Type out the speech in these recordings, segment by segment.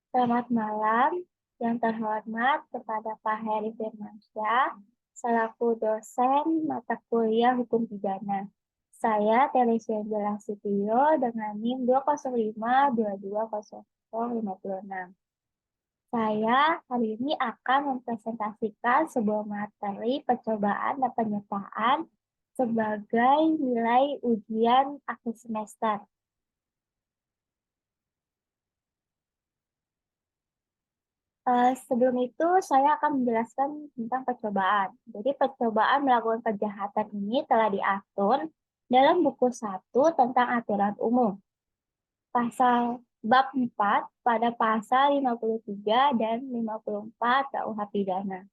Selamat malam, yang terhormat kepada Pak Heri Firmansyah, selaku dosen mata kuliah Hukum Pidana. Saya Teresia Angela Sutio dengan NIM 205220056. Saya hari ini akan mempresentasikan sebuah materi percobaan dan penyertaan sebagai nilai ujian akhir semester. Sebelum itu, saya akan menjelaskan tentang percobaan. Jadi, percobaan melakukan kejahatan ini telah diatur dalam buku 1 tentang aturan umum. Pasal bab 4 pada pasal 53 dan 54 KUH Pidana.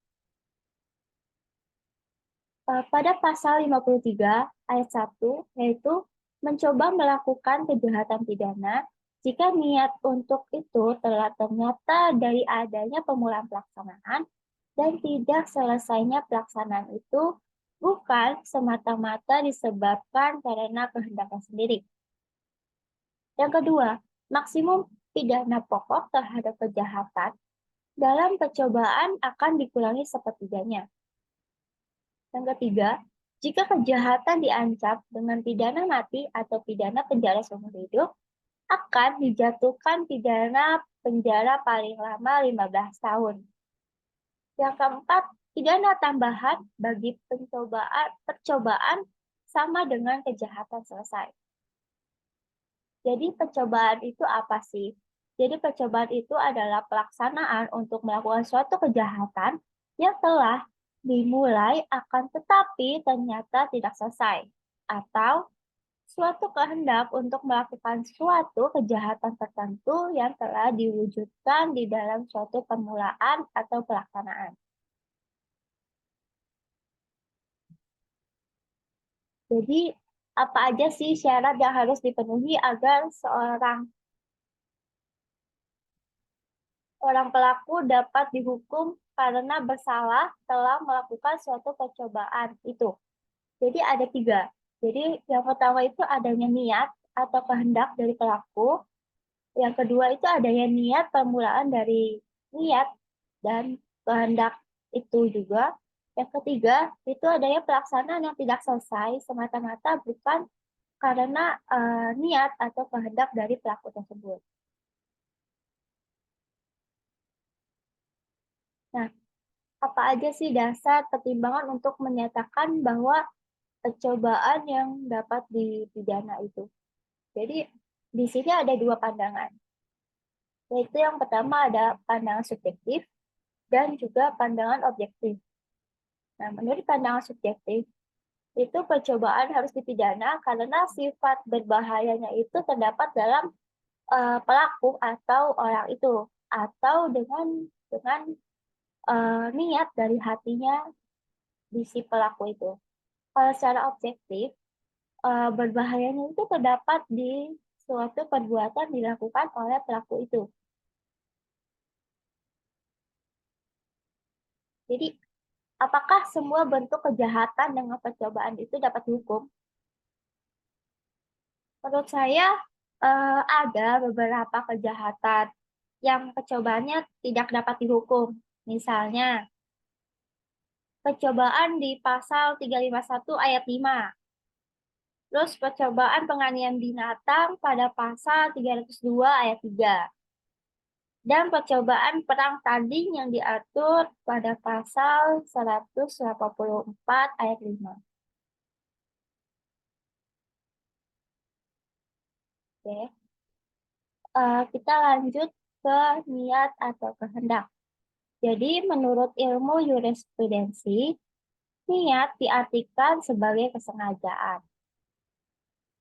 Pada pasal 53 ayat 1, yaitu mencoba melakukan kejahatan pidana jika niat untuk itu telah ternyata dari adanya pemulaan pelaksanaan dan tidak selesainya pelaksanaan itu bukan semata-mata disebabkan karena kehendaknya sendiri. Yang kedua, maksimum pidana pokok terhadap kejahatan dalam percobaan akan dikurangi sepertiganya. Yang ketiga, jika kejahatan diancam dengan pidana mati atau pidana penjara seumur hidup, akan dijatuhkan pidana penjara paling lama 15 tahun. Yang keempat, pidana tambahan bagi percobaan sama dengan kejahatan selesai. Jadi percobaan itu apa sih? Jadi percobaan itu adalah pelaksanaan untuk melakukan suatu kejahatan yang telah dimulai akan tetapi ternyata tidak selesai. Atau suatu kehendak untuk melakukan suatu kejahatan tertentu yang telah diwujudkan di dalam suatu permulaan atau pelaksanaan. Jadi, apa aja sih syarat yang harus dipenuhi agar seorang pelaku dapat dihukum karena bersalah telah melakukan suatu percobaan itu? Jadi ada 3. Jadi yang pertama itu adanya niat atau kehendak dari pelaku. Yang kedua itu adanya niat permulaan dari niat dan kehendak itu juga. Yang ketiga itu adanya pelaksanaan yang tidak selesai semata-mata bukan karena niat atau kehendak dari pelaku tersebut. Nah, apa aja sih dasar pertimbangan untuk menyatakan bahwa percobaan yang dapat dipidana itu? Jadi, di sini ada 2 pandangan. Yaitu yang pertama ada pandangan subjektif dan juga pandangan objektif. Nah, menurut pandangan subjektif, itu percobaan harus dipidana karena sifat berbahayanya itu terdapat dalam pelaku atau orang itu, atau dengan niat dari hatinya di si pelaku itu. Kalau secara objektif, berbahayanya itu terdapat di suatu perbuatan dilakukan oleh pelaku itu. Jadi, apakah semua bentuk kejahatan dengan percobaan itu dapat dihukum? Menurut saya, ada beberapa kejahatan yang percobaannya tidak dapat dihukum. Misalnya, percobaan di pasal 351 ayat 5. Terus percobaan penganiayaan binatang pada pasal 302 ayat 3. Dan percobaan perang tanding yang diatur pada pasal 184 ayat 5. Oke. Kita lanjut ke niat atau kehendak. Jadi menurut ilmu jurisprudensi, niat diartikan sebagai kesengajaan.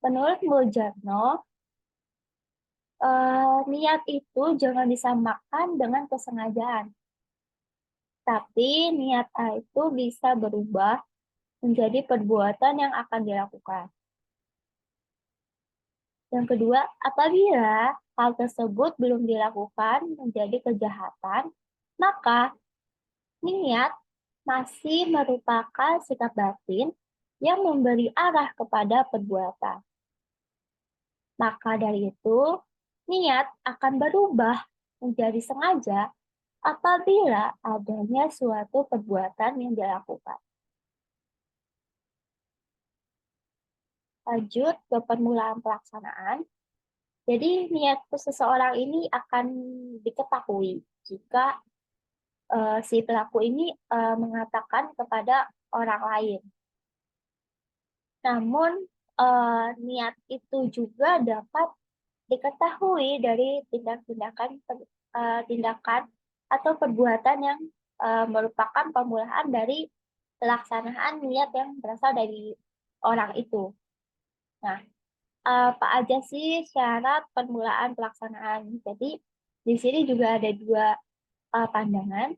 Menurut Mujarno, niat itu jangan disamakan dengan kesengajaan. Tapi niat A itu bisa berubah menjadi perbuatan yang akan dilakukan. Yang kedua, apabila hal tersebut belum dilakukan menjadi kejahatan, maka niat masih merupakan sikap batin yang memberi arah kepada perbuatan. Maka dari itu, niat akan berubah menjadi sengaja apabila adanya suatu perbuatan yang dilakukan. Lanjut ke permulaan pelaksanaan. Jadi niat seseorang ini akan diketahui jika si pelaku ini mengatakan kepada orang lain. Namun niat itu juga dapat diketahui dari tindakan atau perbuatan yang merupakan permulaan dari pelaksanaan niat yang berasal dari orang itu. Nah, apa aja sih syarat permulaan pelaksanaan? Jadi, di sini juga ada dua pandangan.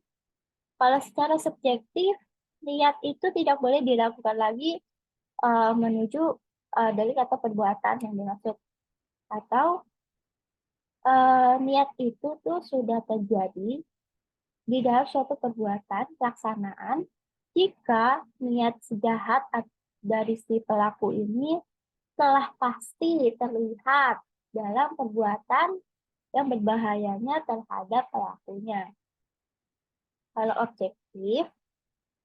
Kalau secara subjektif, niat itu tidak boleh dilakukan lagi menuju delik atau perbuatan yang dimaksud. Atau niat itu tuh sudah terjadi di dalam suatu perbuatan pelaksanaan jika niat sejahat dari si pelaku ini telah pasti terlihat dalam perbuatan yang berbahayanya terhadap pelakunya. Kalau objektif,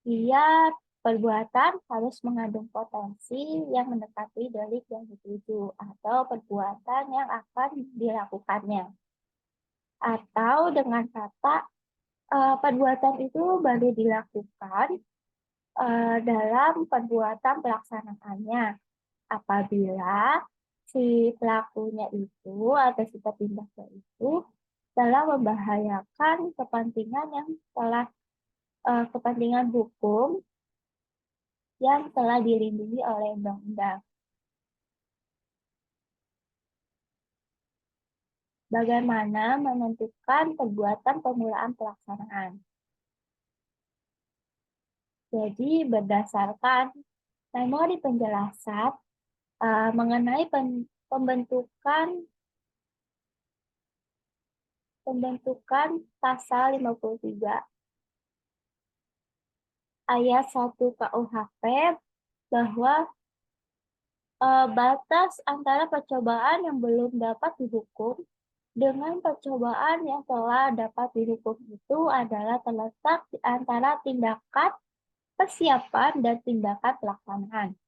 dia perbuatan harus mengandung potensi yang mendekati delik yang dituju atau perbuatan yang akan dilakukannya. Atau dengan kata perbuatan itu baru dilakukan dalam perbuatan pelaksanaannya apabila si pelakunya itu atau si petindaknya itu telah membahayakan kepentingan yang telah kepentingan hukum yang telah dilindungi oleh undang-undang. Bagaimana menentukan perbuatan permulaan pelaksanaan? Jadi berdasarkan memori penjelasan mengenai pembentukan pasal 53 ayat 1 KUHP bahwa batas antara percobaan yang belum dapat dihukum dengan percobaan yang telah dapat dihukum itu adalah terletak di antara tindakan persiapan dan tindakan pelaksanaan.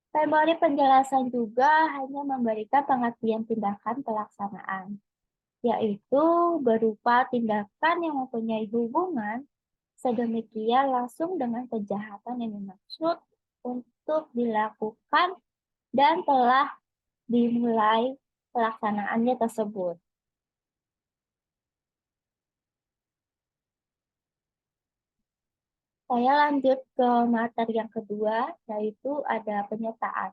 Memori penjelasan juga hanya memberikan pengertian tindakan pelaksanaan, yaitu berupa tindakan yang mempunyai hubungan sedemikian langsung dengan kejahatan yang dimaksud untuk dilakukan dan telah dimulai pelaksanaannya tersebut. Saya lanjut ke materi yang kedua, yaitu ada penyertaan.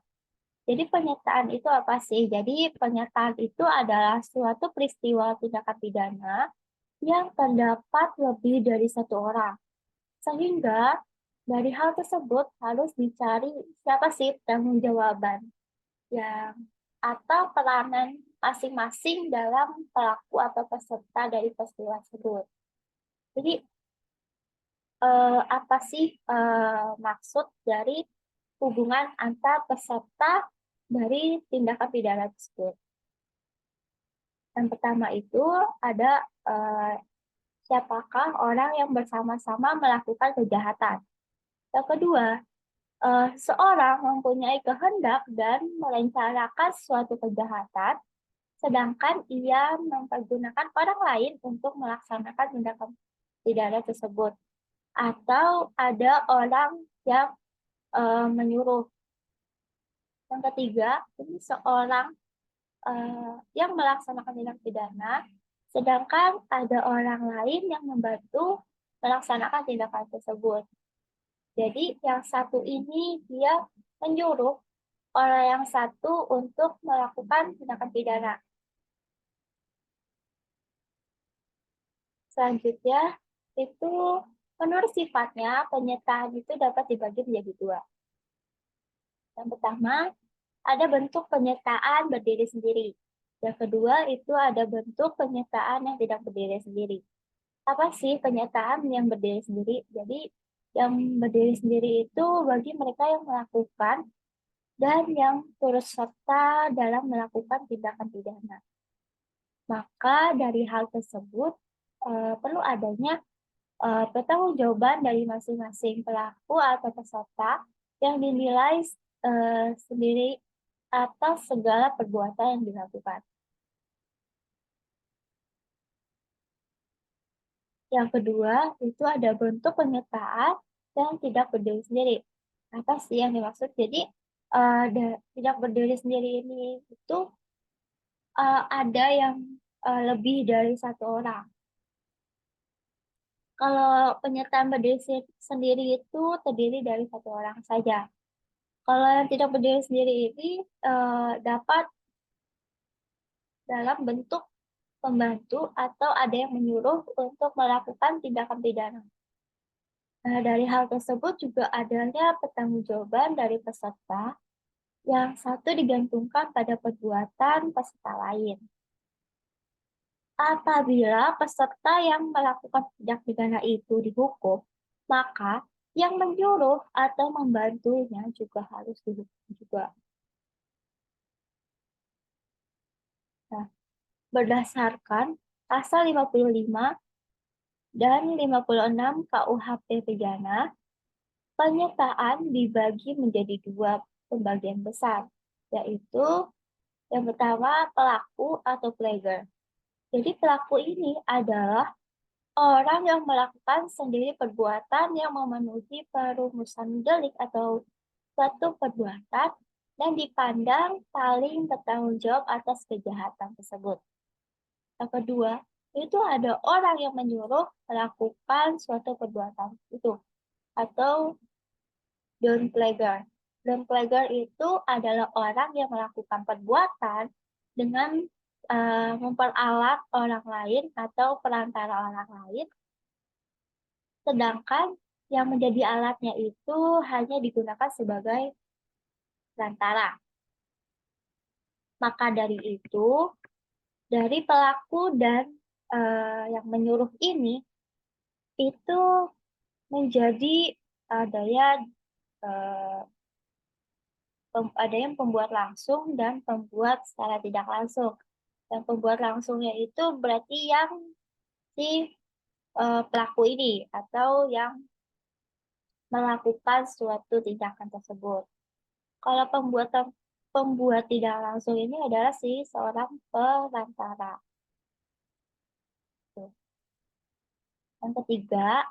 Jadi penyertaan itu apa sih? Jadi penyertaan itu adalah suatu peristiwa tindakan pidana yang terdapat lebih dari satu orang. Sehingga dari hal tersebut harus dicari siapa sih tanggung jawaban yang atau peranan masing-masing dalam pelaku atau peserta dari peristiwa tersebut. Jadi apa sih maksud dari hubungan antar peserta dari tindakan pidana tersebut? Yang pertama itu ada siapakah orang yang bersama-sama melakukan kejahatan. Yang kedua, seorang mempunyai kehendak dan merencanakan suatu kejahatan, sedangkan ia mempergunakan orang lain untuk melaksanakan tindakan pidana tersebut. Atau ada orang yang menyuruh. Yang ketiga, ini seorang yang melaksanakan tindak pidana, sedangkan ada orang lain yang membantu melaksanakan tindakan tersebut. Jadi yang satu ini dia menyuruh orang yang satu untuk melakukan tindakan pidana. Selanjutnya, itu menurut sifatnya penyertaan itu dapat dibagi menjadi dua. Yang pertama, ada bentuk penyertaan berdiri sendiri. Yang kedua, itu ada bentuk penyertaan yang tidak berdiri sendiri. Apa sih penyertaan yang berdiri sendiri? Jadi, yang berdiri sendiri itu bagi mereka yang melakukan dan yang turut serta dalam melakukan tindakan pidana. Maka dari hal tersebut perlu adanya pertanggungjawaban dari masing-masing pelaku atau peserta yang dinilai sendiri atas segala perbuatan yang dilakukan. Yang kedua, itu ada bentuk penyertaan yang tidak berdiri sendiri. Apa sih yang dimaksud? Jadi, tidak berdiri sendiri ini itu ada yang lebih dari satu orang. Kalau penyertaan berdiri sendiri itu terdiri dari satu orang saja. Kalau yang tidak berdiri sendiri ini dapat dalam bentuk pembantu atau ada yang menyuruh untuk melakukan tindakan pidana. Nah, dari hal tersebut juga adanya pertanggungjawaban dari peserta yang satu digantungkan pada perbuatan peserta lain. Apabila peserta yang melakukan tindak pidana itu dihukum, maka yang menyuruh atau membantunya juga harus dihukum juga. Nah, berdasarkan pasal 55 dan 56 KUHP pidana, penyertaan dibagi menjadi dua pembagian besar, yaitu yang pertama pelaku atau player. Jadi pelaku ini adalah orang yang melakukan sendiri perbuatan yang memenuhi perumusan delik atau suatu perbuatan dan dipandang paling bertanggung jawab atas kejahatan tersebut. Yang kedua, itu ada orang yang menyuruh melakukan suatu perbuatan itu atau downplayer. Downplayer itu adalah orang yang melakukan perbuatan dengan memperalat orang lain atau perantara orang lain, sedangkan yang menjadi alatnya itu hanya digunakan sebagai perantara. Maka dari itu, dari pelaku dan yang menyuruh ini itu menjadi adanya eh, ada yang pembuat langsung dan pembuat secara tidak langsung. Yang pembuat langsungnya itu berarti yang si pelaku ini atau yang melakukan suatu tindakan tersebut. Kalau pembuat tidak langsung ini adalah si seorang perantara. Yang ketiga,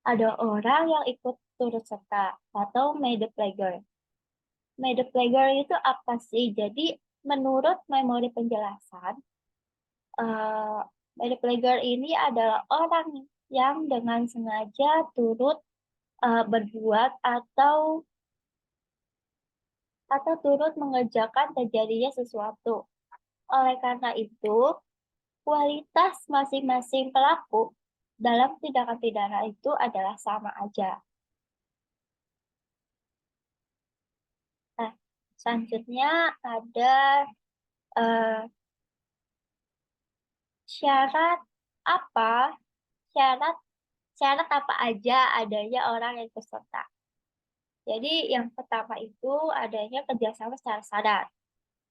ada orang yang ikut turut serta atau made the player. Made the player itu apa sih? Jadi menurut memori penjelasan, uh, made the player ini adalah orang yang dengan sengaja turut berbuat atau turut mengerjakan terjadinya sesuatu. Oleh karena itu, kualitas masing-masing pelaku dalam tindakan pidana itu adalah sama aja. Nah, selanjutnya ada uh, syarat apa? Syarat syarat apa aja adanya orang yang peserta. Jadi yang pertama itu adanya kerjasama secara sadar.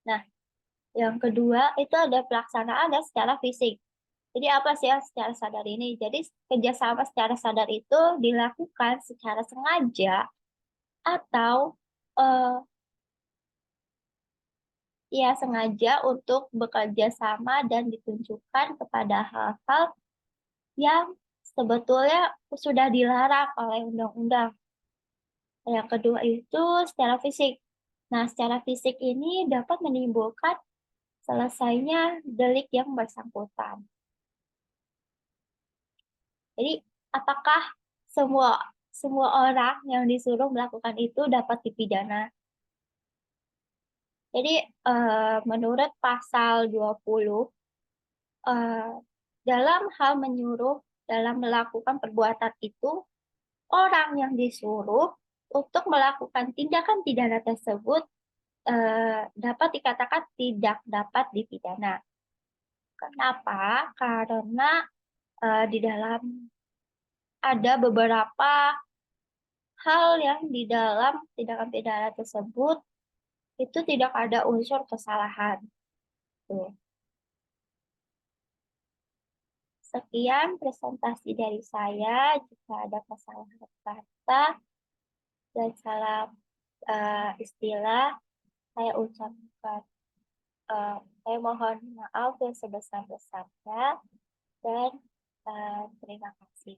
Nah, yang kedua itu ada pelaksanaan dan secara fisik. Jadi apa sih yang secara sadar ini? Jadi kerjasama secara sadar itu dilakukan secara sengaja atau uh, ya sengaja untuk bekerja sama dan ditunjukkan kepada hal-hal yang sebetulnya sudah dilarang oleh undang-undang. Yang kedua itu secara fisik. Nah, secara fisik ini dapat menimbulkan selesainya delik yang bersangkutan. Jadi, apakah semua semua orang yang disuruh melakukan itu dapat dipidana? Jadi, menurut pasal 20, eh, dalam hal menyuruh dalam melakukan perbuatan itu, orang yang disuruh untuk melakukan tindakan pidana tersebut dapat dikatakan tidak dapat dipidana. Kenapa? Karena di dalam ada beberapa hal yang di dalam tindakan pidana tersebut itu tidak ada unsur kesalahan. Tuh. Sekian presentasi dari saya. Jika ada kesalahan kata dan salah istilah, saya ucapkan, saya mohon maaf yang sebesar-besarnya dan terima kasih.